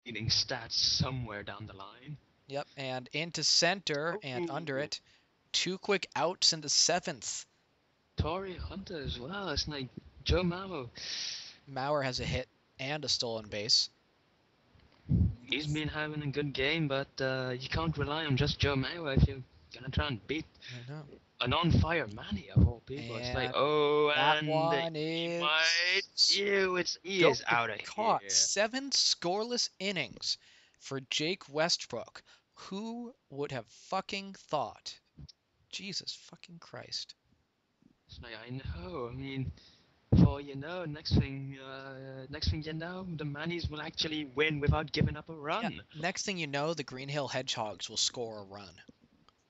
misleading stats somewhere down the line. Yep, and into center and under Oh, it. Two quick outs in the seventh. Tory Hunter as well. It's like Joe Mamo. Mauer has a hit and a stolen base. He's been having a good game, but you can't rely on just Joe Mamo if you're gonna try and beat I know. an on-fire Manny of all people. It's like, And oh, that and one he might. is Ew, he go is out of caught. here. 7 scoreless innings for Jake Westbrook. Who would have fucking thought? Jesus fucking Christ. It's like, I know. I mean, for next thing you know, the Mannies will actually win without giving up a Yeah, run. next thing you know, the Green Hill Hedgehogs will score a run.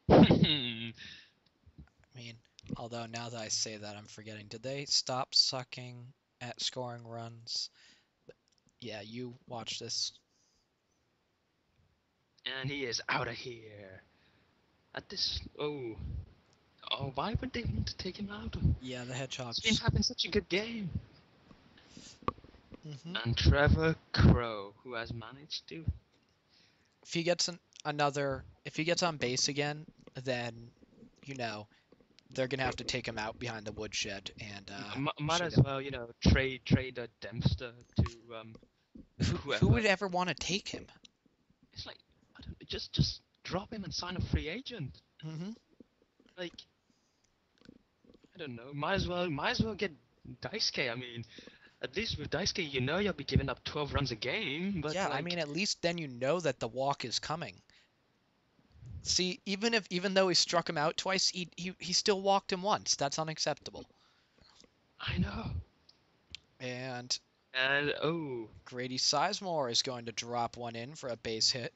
And I mean, although now that I say that, I'm forgetting. Did they stop sucking at scoring runs? Yeah, you watch this. he is out of here. At this, why would they want to take him out? Yeah, the He's been Hedgehogs. having such a good game. Hmm. And Trevor Crow, who has managed to. If he gets if he gets on base again, then you know they're gonna have to take him out behind the woodshed and Might shoot as him. well, trade a Dempster to Who whoever. would ever want to take him? It's like, I don't, just drop him and sign a free agent. Hmm. Like, I don't know. Might as well get Daisuke. I mean, at least with Daisuke, you'll be giving up 12 runs a game. But Yeah, I like, mean at least then you know that the walk is coming. See, even though he struck him out twice, he still walked him once. That's unacceptable. I know. And And oh, Grady Sizemore is going to drop one in for a base hit.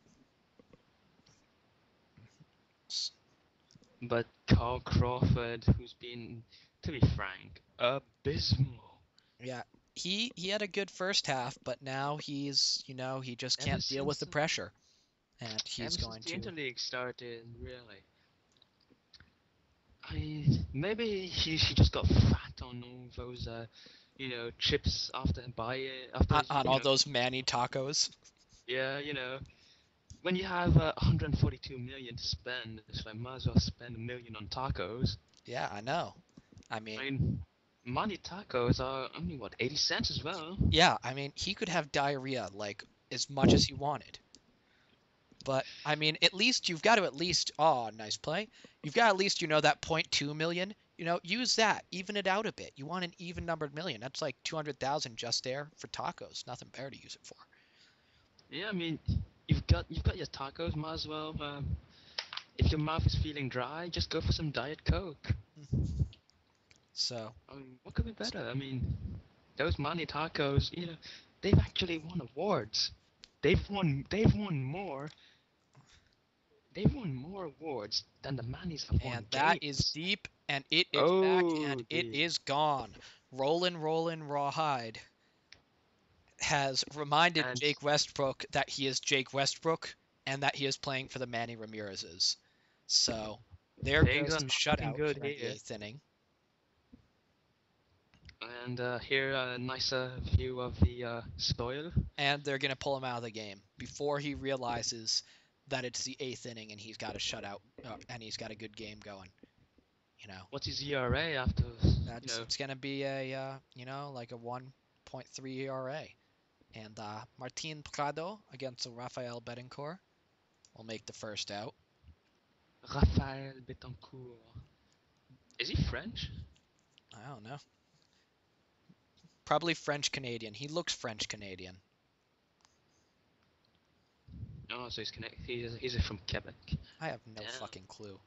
but Carl Crawford, who's been, to be frank, abysmal Yeah, he had a good first half, but now he just ever can't deal with since the pressure, and he's ever since going the to. interleague started. Really, maybe he just got fat on all those chips after On all those Manny tacos. yeah, when you have 142 million to spend, it's like might as well spend a million on tacos. Yeah, I know. I mean, I mean, money tacos are only what 80 cents as well. yeah, I mean, he could have diarrhea like as much as he wanted. But I mean, at least you've got to at least, oh, nice play. You've got at least, that 0.2 million, use that, even it out a bit. You want an even numbered million. That's like 200,000 just there for tacos. Nothing better to use it for. Yeah, I mean, you've got your tacos. Might as well. If your mouth is feeling dry, just go for some Diet Coke. So, I mean, what could be better? I mean, those money tacos, they've actually won awards. They've won more. They've won more awards than the Mannies have and won that is games. deep, and it is back, and Oh, it is gone. Rollin' Rawhide has reminded and Jake Westbrook that he is Jake Westbrook and that he is playing for the Manny Ramirez's. So there things goes are the not looking shutout good here in the here. eighth inning. And here a nicer view of the soil. And they're going to pull him out of the game before he realizes that it's the eighth inning and he's got a shutout and he's got a good game going. You know, What's his ERA after? it's going to be like a 1.3 ERA. And Martin Prado against Rafael Betancourt will make the first out. Raphaël Betancourt. Is he French? I don't know. Probably French Canadian. He looks French Canadian. Oh, so he's from Quebec. I have no Damn. fucking clue.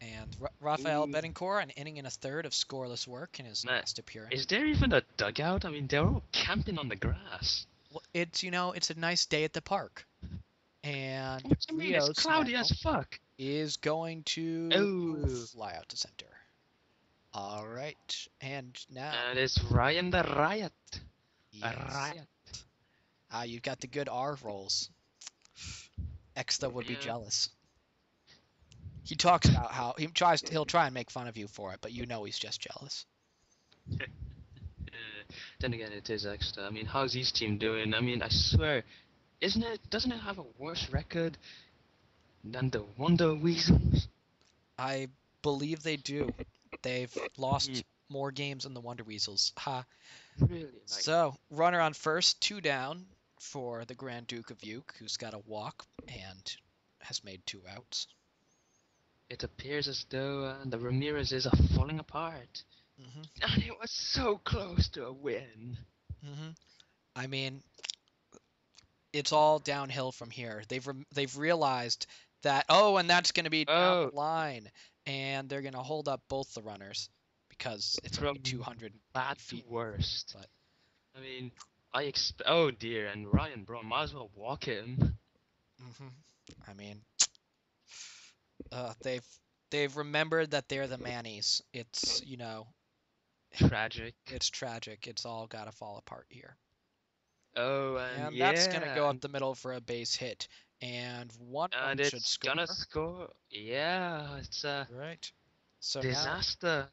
And Rafael Ooh, Betancourt, an inning and a third of scoreless work in his man, last appearance. is there even a dugout? I mean, they're all camping on the grass. Well, it's a nice day at the park. And What do you mean? It's Rios cloudy now as fuck. is going to Oh, fly out to center. All right. And now, and it's Ryan the Riot. A yes. riot. You've got the good R rolls. Exta would be Yeah. jealous. He talks about how he'll try and make fun of you for it, but he's just jealous. Then again, it is extra. I mean, how's his team doing? I mean, I swear, isn't it? Doesn't it have a worse record than the Wonder Weasels? I believe they do. They've Hmm, lost more games than the Wonder Weasels. Ha. really, like So, runner on first, 2 down for the Grand Duke of Uke, who's got a walk and has made 2 outs. it appears as though the Ramirez's are falling apart, hmm and it was so close to a win. hmm I mean, it's all downhill from here. They've realized that, oh, and that's going to be down Oh, the line, and they're going to hold up both the runners because it's only from 280 bad to feet. worst. But I mean, oh dear, and Ryan Braun might as well walk him. hmm I mean, they've remembered that they're the Mannies. It's Tragic. it's tragic. It's all got to fall apart here. Oh, and And that's going to yeah, go up the middle for a base hit. And one run and should it's score. gonna score. Yeah, it's a Right. So now disaster.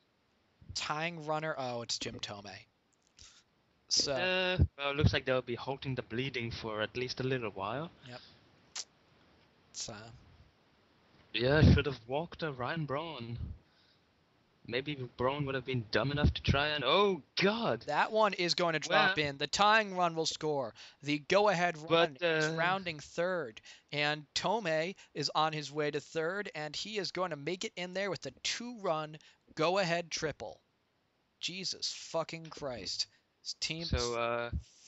tying runner. Oh, it's Jim Tomei. So, Well, it looks like they'll be halting the bleeding for at least a little while. yep. It's, Yeah, should have walked Ryan Braun. Maybe Braun would have been dumb enough to try and. Oh God! that one is going to Well, drop in. The tying run will score. The go-ahead but run is rounding third, and Tomei is on his way to third, and he is going to make it in there with a 2-run go-ahead triple. Jesus fucking Christ. This so team's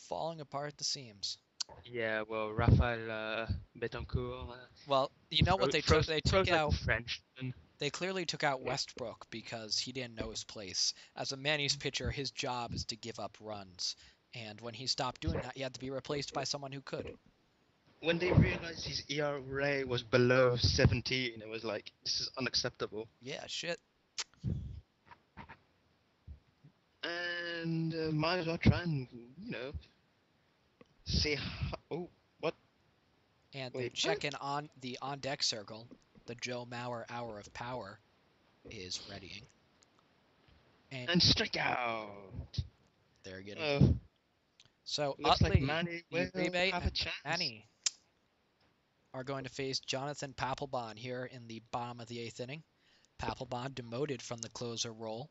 falling apart at the seams. yeah, well, Rafael Betancourt Well, you know what they took? They took throws like a out. Frenchman. They clearly took out Westbrook because he didn't know his place. As a Manny's pitcher, his job is to give up runs. And when he stopped doing that, he had to be replaced by someone who could. When they realized his ERA was below 17, it was like, this is unacceptable. Yeah, shit. And might as well try and, see how. Oh, what? And the Wait, what? check-in on the on-deck circle, the Joe Mauer Hour of Power, is readying. And strike out! They're getting it. Oh, So looks like Utley, Manny will Uribe, have a and chance. Manny are going to face Jonathan Papelbon here in the bottom of the 8th inning. Papelbon demoted from the closer role,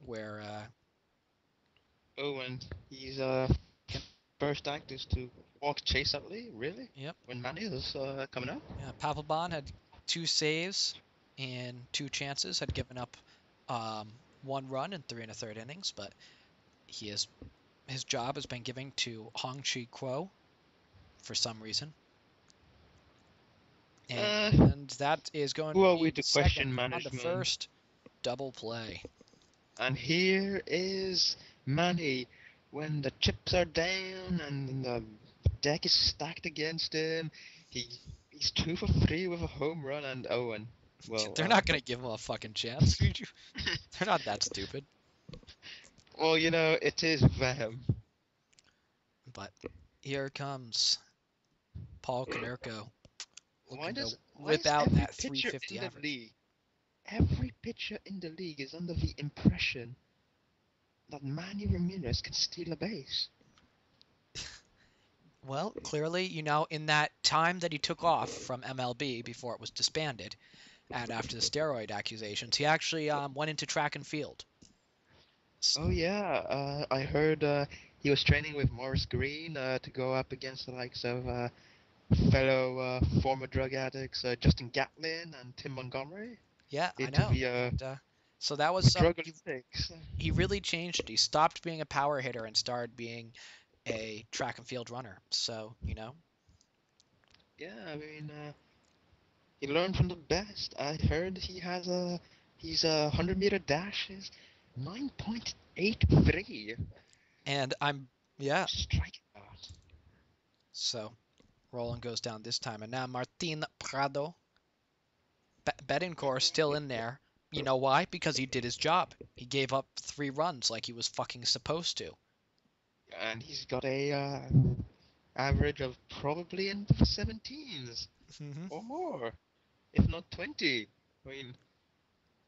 where Oh, and he's first act is to walk Chase Utley, really? yep, When Manny is coming up? yeah, Papelbon had 2 saves in 2 chances, had given up 1 run in 3 1/3 innings, but his job has been given to Hong-Chi Kuo for some reason. And that is going Who to are be we the to question second on the management? first double play. And here is Manny when the chips are down and the deck is stacked against him. He's 2 for 3 with a home run and Owen. Well, They're not going to give him a fucking chance. They're not that stupid. well, it is them. But here comes Paul Konerko Why looking to does whip out every that pitcher 350 in the average. league, every pitcher in the league is under the impression that Manny Ramirez can steal a base? Well, clearly, in that time that he took off from MLB before it was disbanded, and after the steroid accusations, he actually went into track and field. Oh yeah, I heard he was training with Morris Green to go up against the likes of fellow former drug addicts Justin Gatlin and Tim Montgomery Yeah, I into know. the And, so that was drug he, Olympics. he really changed it. He stopped being a power hitter and started being a track and field runner. So, Yeah, I mean, he learned from the best. I heard he's 100-meter dash is 9.83. and yeah. Strike out. So Roland goes down this time. And now Martin Prado. Betancourt still in there. You know why? Because he did his job. He gave up 3 runs like he was fucking supposed to. And he's got a average of probably in the 17s Mm-hmm. or more, if not 20. I mean,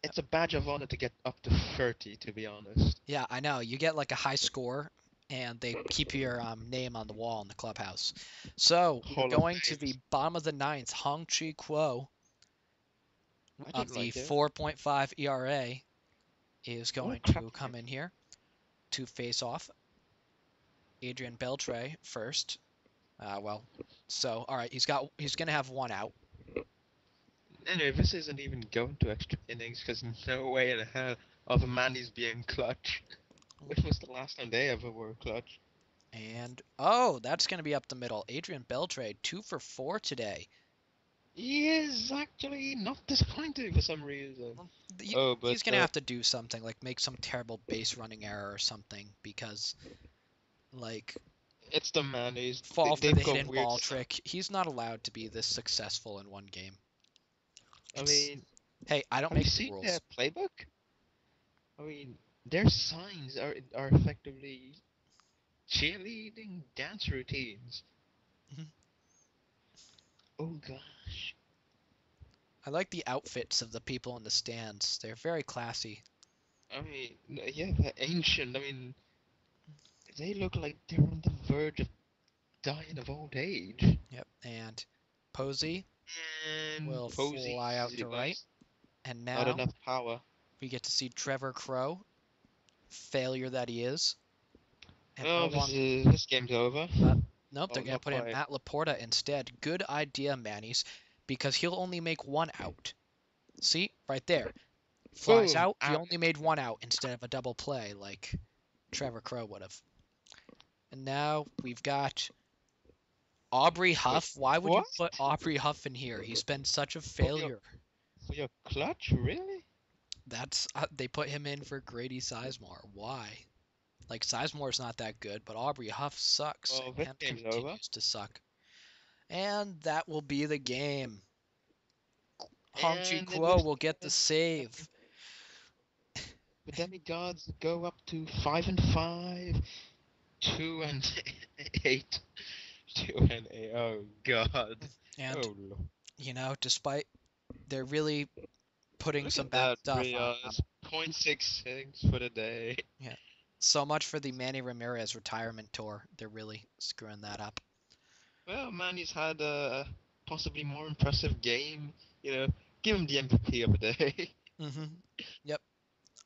it's a badge of honor to get up to 30, to be honest. Yeah, I know. You get like a high score and they keep your name on the wall in the clubhouse. So we're Hall of going to the Fame. bottom of the ninth. Hong Chi Kuo I of don't the like it. 4.5 ERA is What a going crap to come game. in here to face off Adrian Beltre first. All right, he's gonna have one out. Anyway, this isn't even going to extra innings because no way in hell of a man is being clutch. Which was the last time they ever were clutch. And oh, that's gonna be up the middle. Adrian Beltre, 2 for 4 today. He is actually not disappointing for some reason. Well, Oh, but he's gonna have to do something, like make some terrible base running error or something, because like it's the man. fall for the They've got hidden weird ball stuff. trick. He's not allowed to be this successful in one game. I It's mean, hey, I don't have you make the seen their rules. playbook? I mean, their signs are effectively cheerleading dance routines. Mhm. Oh gosh. I like the outfits of the people in the stands. They're very classy. I mean, yeah, they're ancient. I mean, they look like they're on the verge of dying of old age. Yep. And Posey And will Posey, fly out to but right. And not now enough power. we get to see Trevor Crow, failure that he is. And no Oh, longer. this game's over. Nope, they're Oh, gonna not put in quite. Matt Laporta instead. Good idea, Manny's, because he'll only make one out. See, right there. Flies Boom! out. He Out. only made one out instead of a double play like Trevor Crow would have. And now we've got Aubrey Wait, Huff. Why would you what? put Aubrey Huff in here? He's been such a For your failure. for your clutch, really? That's they put him in for Grady Sizemore. Why? Like Sizemore's not that good, but Aubrey Huff sucks Well, this and game's over. continues to suck. And that will be the game. Hong Chi And Kuo will get the save. the demigods go up to 5-5, 2-8, 2-8. Oh God. And Oh Lord. despite they're really putting Look some at bad that, stuff on. Rios. 0.66 for the day. Yeah. So much for the Manny Ramirez retirement tour. They're really screwing that up. Well, man, he's had a possibly more impressive game. You know, give him the MVP of the day. Yep.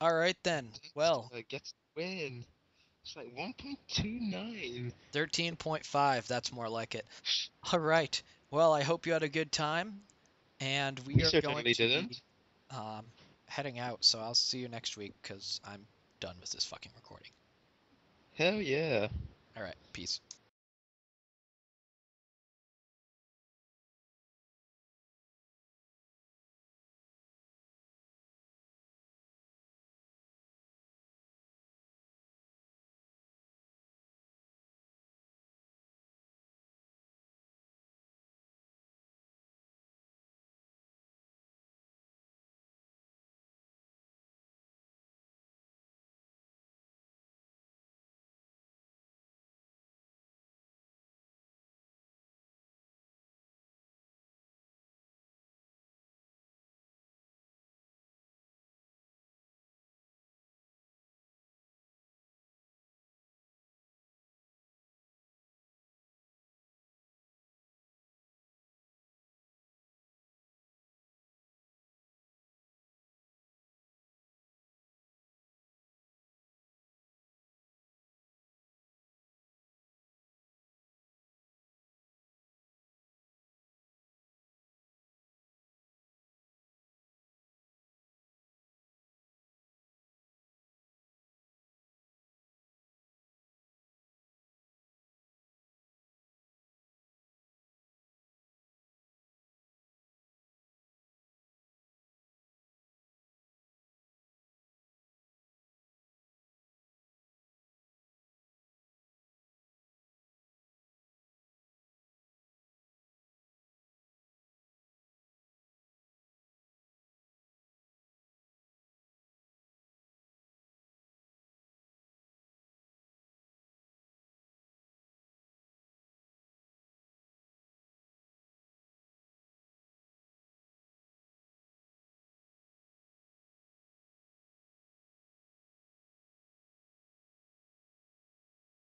All right then. Well, Gets the win. It's like 1.29. 13.5. That's more like it. All right. Well, I hope you had a good time, and we We are going certainly to didn't. be um, heading out. So I'll see you next week because I'm done with this fucking recording. Hell yeah. All right. Peace.